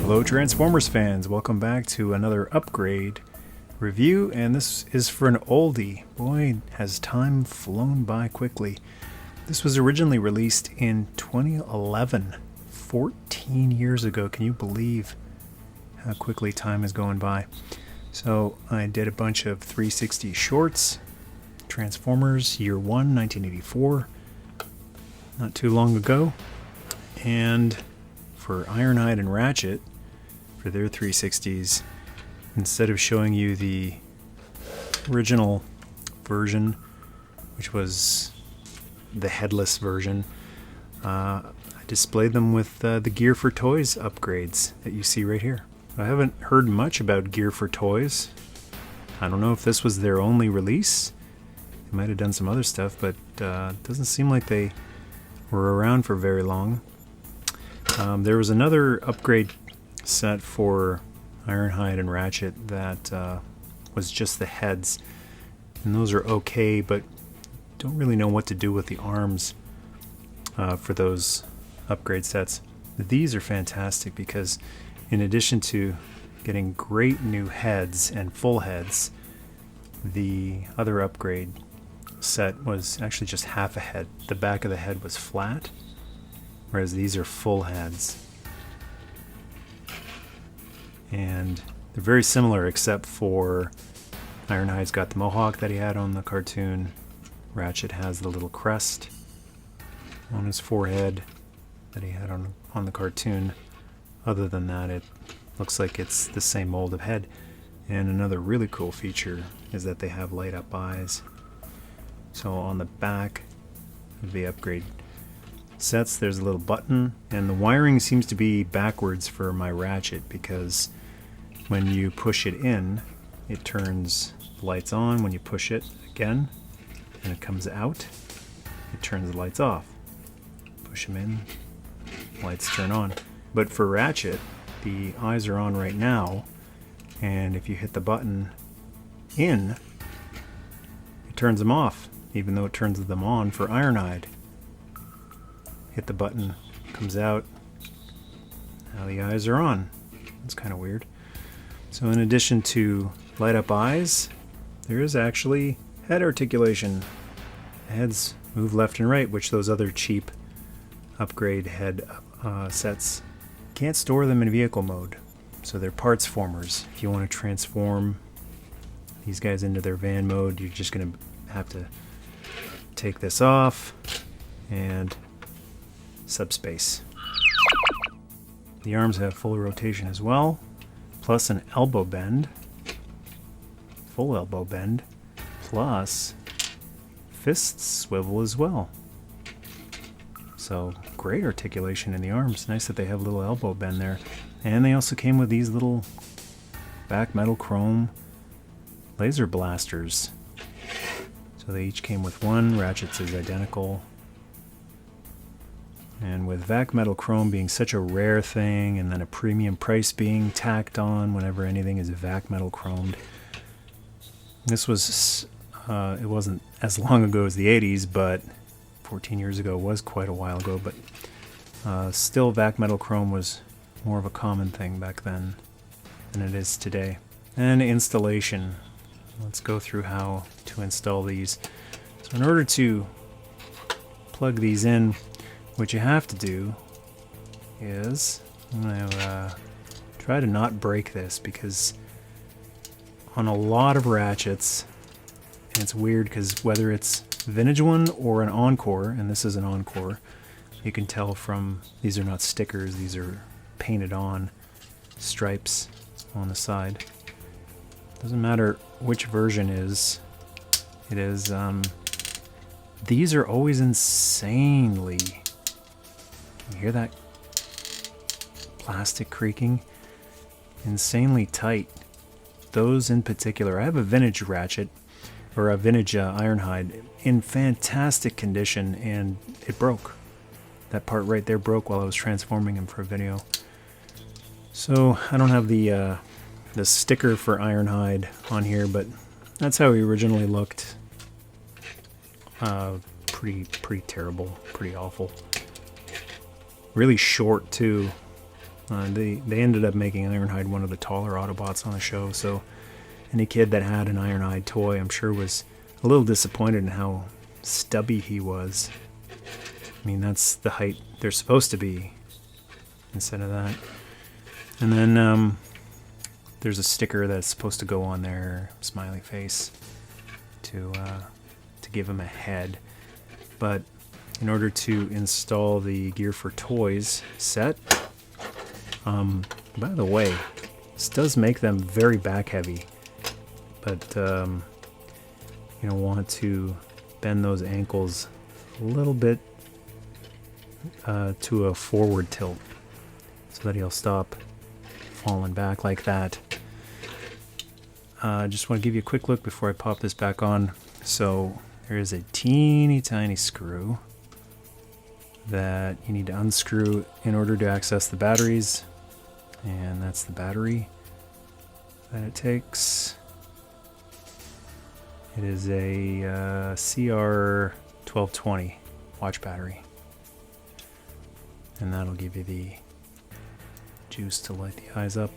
Hello Transformers fans, welcome back to another upgrade review, and this is for an oldie. Boy, has time flown by quickly. This was originally released in 2011, 14 years ago. Can you believe how quickly time is going by? So I did a bunch of 360 shorts, Transformers Year 1, 1984, not too long ago, and for Ironhide and Ratchet, for their 360s, instead of showing you the original version, which was the headless version, I displayed them with the Gear4Toys upgrades that you see right here. I haven't heard much about Gear4Toys. I don't know if this was their only release. They might have done some other stuff, but it doesn't seem like they were around for very long. There was another upgrade set for Ironhide and Ratchet that was just the heads, and those are okay, but don't really know what to do with the arms for those upgrade sets. These are fantastic because in addition to getting great new heads and full heads, the other upgrade set was actually just half a head. The back of the head was flat, whereas these are full heads. And they're very similar, except for Ironhide's got the mohawk that he had on the cartoon. Ratchet has the little crest on his forehead that he had on the cartoon. Other than that, it looks like it's the same mold of head. And another really cool feature is that they have light up eyes. So on the back of the upgrade sets, there's a little button, and the wiring seems to be backwards for my Ratchet, because when you push it in, it turns the lights on. When you push it again and it comes out, it turns the lights off. Push them in, lights turn on. But for Ratchet, the eyes are on right now, and if you hit the button in, it turns them off, even though it turns them on for Ironhide. Hit the button, comes out, now the eyes are on. It's kind of weird. So in addition to light up eyes, there is actually head articulation. The heads move left and right, which those other cheap upgrade head sets can't store them in vehicle mode. So they're parts formers. If you want to transform these guys into their van mode, you're just going to have to take this off and subspace. The arms have full rotation as well, plus an elbow bend, full elbow bend, plus fist swivel as well. So great articulation in the arms. Nice that they have a little elbow bend there. And they also came with these little back metal chrome laser blasters. So they each came with one. Ratchet's is identical. And with vac metal chrome being such a rare thing, and then a premium price being tacked on whenever anything is vac metal chromed, this was, it wasn't as long ago as the 80s, but 14 years ago was quite a while ago, but still vac metal chrome was more of a common thing back then than it is today. And installation. Let's go through how to install these. So in order to plug these in, what you have to do is, I'm going to try to not break this, because on a lot of Ratchets, and it's weird because whether it's vintage one or an encore, and this is an encore, you can tell from, these are not stickers, these are painted on stripes on the side. Doesn't matter which version it is, these are always insanely, you hear that plastic creaking? Insanely tight. Those in particular. I have a vintage Ratchet, or a vintage Ironhide, in fantastic condition, and it broke. That part right there broke while I was transforming him for a video. So I don't have the sticker for Ironhide on here, but that's how he originally looked. Pretty terrible, pretty awful. Really short too. They ended up making Ironhide one of the taller Autobots on the show, so any kid that had an Ironhide toy, I'm sure, was a little disappointed in how stubby he was. I mean, that's the height they're supposed to be instead of that. And then there's a sticker that's supposed to go on their smiley face to give him a head. But in order to install the Gear4Toys set, by the way, this does make them very back heavy, but you don't want to bend those ankles a little bit to a forward tilt so that he'll stop falling back like that. Just want to give you a quick look before I pop this back on. So there is a teeny tiny screw that you need to unscrew in order to access the batteries, and that's the battery that it takes. It is a CR1220 watch battery, and that'll give you the juice to light the eyes up.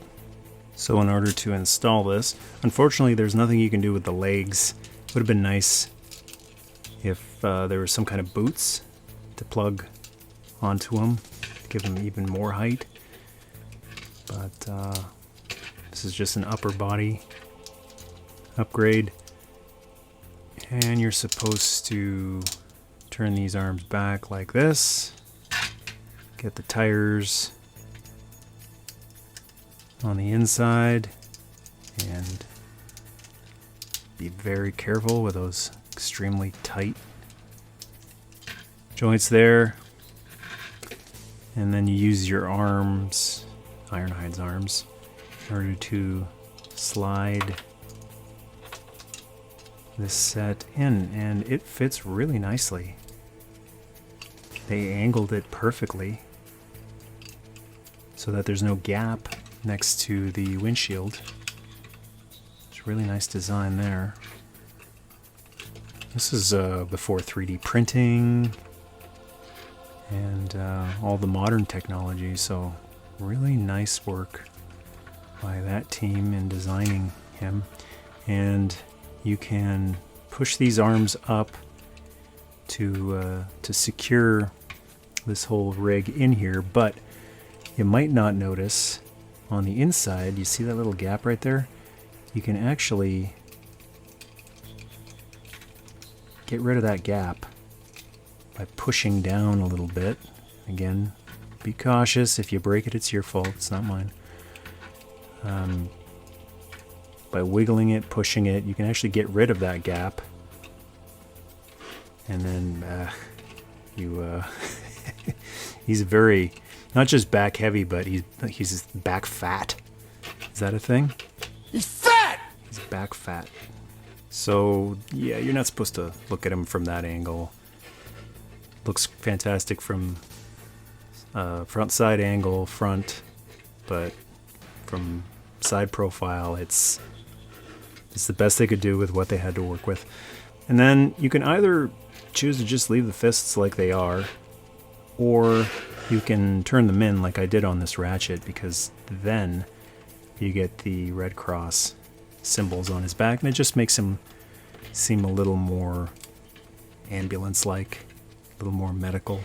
So in order to install this, unfortunately there's nothing you can do with the legs. It would have been nice if there was some kind of boots to plug onto them to give them even more height, but this is just an upper body upgrade, and you're supposed to turn these arms back like this, get the tires on the inside, and be very careful with those extremely tight joints there. And then you use your arms, Ironhide's arms, in order to slide this set in, and it fits really nicely. They angled it perfectly so that there's no gap next to the windshield. It's a really nice design there. This is before 3D printing and all the modern technology, so really nice work by that team in designing him. And you can push these arms up to secure this whole rig in here, but you might not notice on the inside, you see that little gap right there? You can actually get rid of that gap by pushing down a little bit. Again, be cautious. If you break it, it's your fault. It's not mine. By wiggling it, pushing it, you can actually get rid of that gap. And then he's very, not just back heavy, but he's back fat. Is that a thing? He's fat! He's back fat. So yeah, you're not supposed to look at him from that angle. Looks fantastic from front side angle, but from side profile, it's the best they could do with what they had to work with. And then you can either choose to just leave the fists like they are, or you can turn them in like I did on this Ratchet, because then you get the Red Cross symbols on his back, and it just makes him seem a little more ambulance-like, a little more medical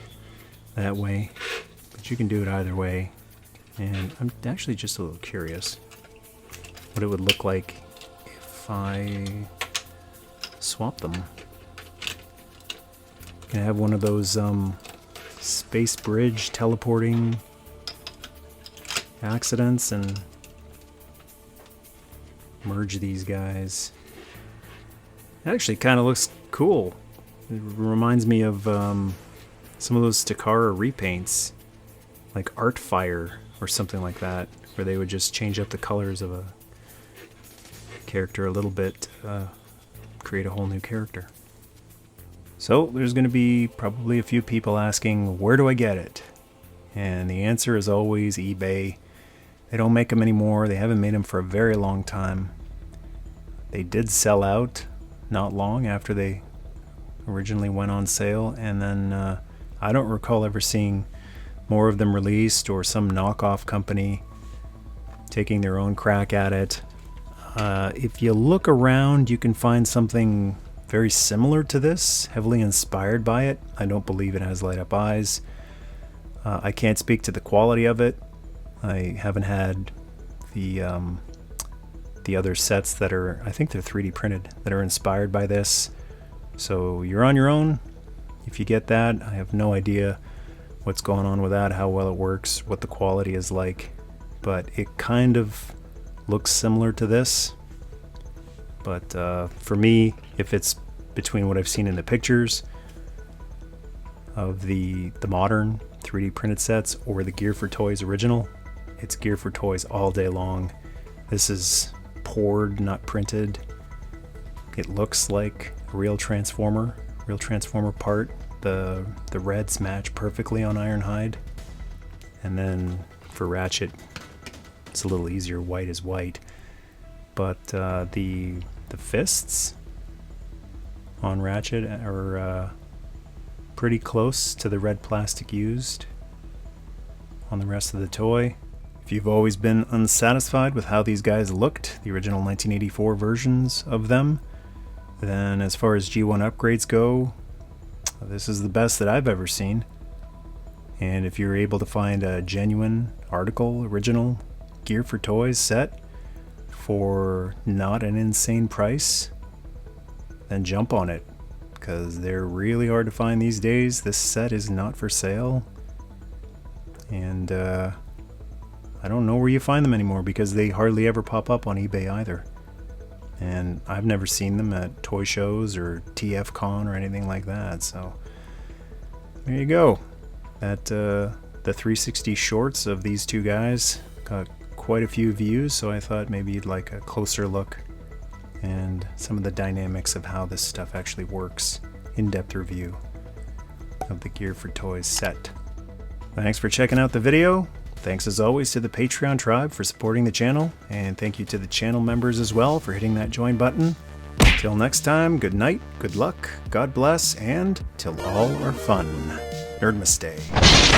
that way. But you can do it either way, and I'm actually just a little curious what it would look like if I swap them. Can I have one of those space bridge teleporting accidents and merge these guys? It actually kind of looks cool. It reminds me of some of those Takara repaints, like Artfire or something like that, where they would just change up the colors of a character a little bit, create a whole new character. So there's going to be probably a few people asking, where do I get it? And the answer is always eBay. They don't make them anymore. They haven't made them for a very long time. They did sell out not long after they originally went on sale, and then I don't recall ever seeing more of them released, or some knockoff company taking their own crack at it. If you look around, you can find something very similar to this, heavily inspired by it. I don't believe it has light up eyes. I can't speak to the quality of it. I haven't had the other sets that are, I think they're 3D printed, that are inspired by this. So you're on your own if you get that. I have no idea what's going on with that, how well it works, what the quality is like, but it kind of looks similar to this. But for me, if it's between what I've seen in the pictures of the modern 3D printed sets or the Gear4Toys original, it's Gear4Toys all day long. This is poured, not printed. It looks like a real Transformer part. The reds match perfectly on Ironhide. And then for Ratchet, it's a little easier, white is white. But the fists on Ratchet are pretty close to the red plastic used on the rest of the toy. If you've always been unsatisfied with how these guys looked, the original 1984 versions of them, then as far as G1 upgrades go, this is the best that I've ever seen. And if you're able to find a genuine article, original Gear4Toys set for not an insane price, then jump on it, because they're really hard to find these days. This set is not for sale, and I don't know where you find them anymore, because they hardly ever pop up on eBay either. And I've never seen them at toy shows or TFCon or anything like that. So there you go. That the 360 shorts of these two guys got quite a few views, so I thought maybe you'd like a closer look and some of the dynamics of how this stuff actually works. In-depth review of the Gear4Toys set. Thanks for checking out the video. Thanks as always to the Patreon tribe for supporting the channel, and thank you to the channel members as well for hitting that join button. Till next time, good night, good luck, God bless, and till all are fun. Nerdmas Day.